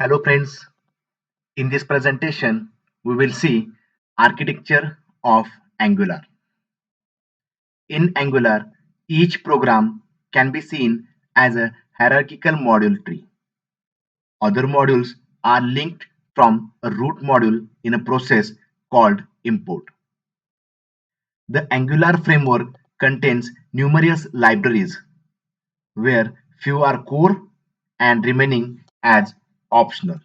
Hello friends, in this presentation we will see architecture of Angular. In Angular, each program can be seen as a hierarchical module tree. Other modules are linked from a root module in a process called import. The Angular framework contains numerous libraries where few are core and remaining as optional.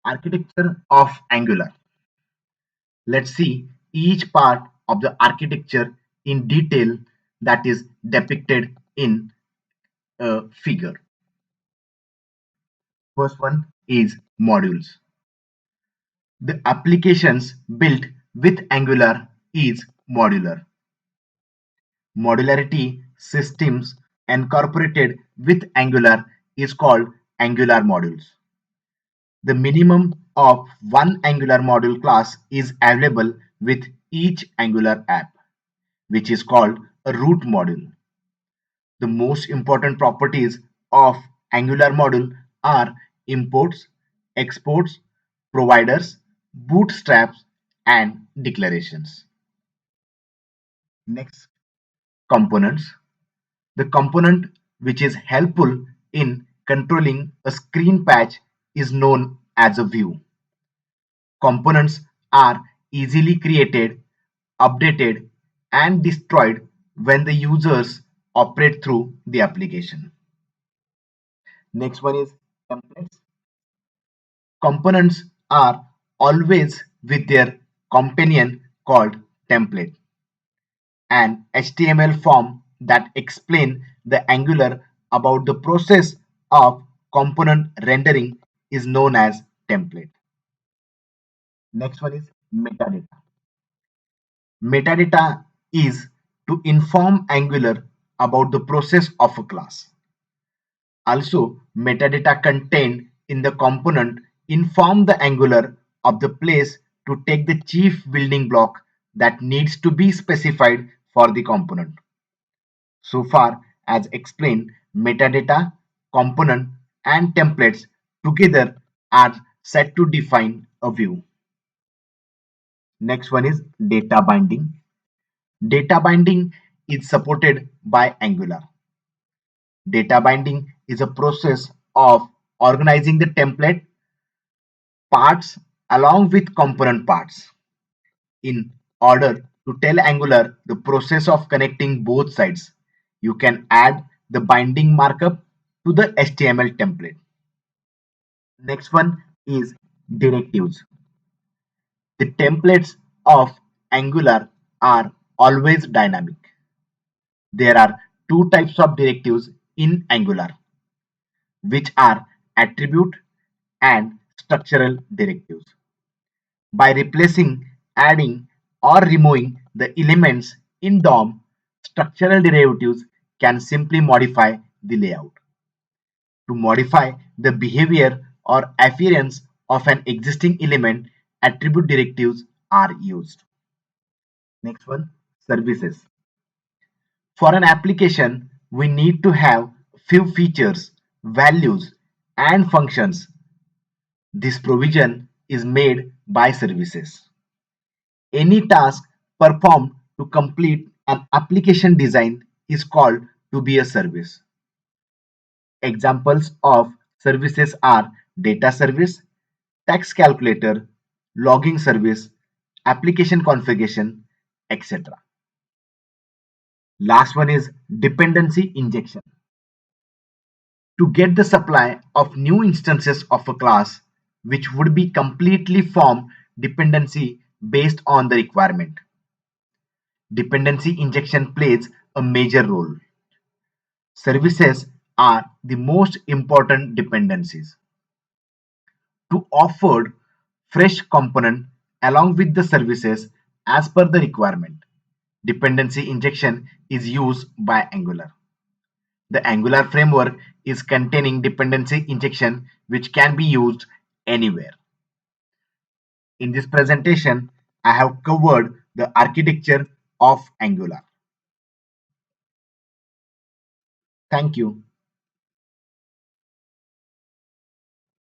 Architecture of Angular. Let's see each part of the architecture in detail that is depicted in a figure. First one is modules. The applications built with Angular is modular. Modularity systems incorporated with Angular is called Angular modules. The minimum of one Angular module class is available with each Angular app, which is called a root module. The most important properties of Angular module are imports, exports, providers, bootstraps, and declarations. Next, components. The component which is helpful in controlling a screen patch is known as a view. Components are easily created, updated, and destroyed when the users operate through the application. Next one is templates. Components are always with their companion called template, an HTML form that explain the Angular about the process of component rendering is known as template. Next one is metadata. Metadata is to inform Angular about the process of a class. Also, metadata contained in the component inform the Angular of the place to take the chief building block that needs to be specified for the component. So far as explained, metadata, component, and templates together are set to define a view. Next one is data binding. Data binding is supported by Angular. Data binding is a process of organizing the template parts along with component parts in order to tell Angular the process of connecting both sides. You can add the binding markup to the HTML template. Next one is directives. The templates of Angular are always dynamic. There are two types of directives in Angular, which are attribute and structural directives. By replacing, adding, or removing the elements in DOM, structural derivatives can simply modify the layout. To modify the behavior or appearance of an existing element, attribute directives are used. Next one, services. For an application, we need to have few features, values, and functions. This provision is made by services. Any task performed to complete an application design is called to be a service. Examples of services are data service, tax calculator, logging service, application configuration, etc. Last one is dependency injection. To get the supply of new instances of a class which would be completely form dependency based on the requirement. Dependency injection plays a major role. Services are the most important dependencies. To offer fresh component along with the services as per the requirement. Dependency injection is used by Angular. The Angular framework is containing dependency injection which can be used anywhere. In this presentation, I have covered the architecture of Angular. Thank you.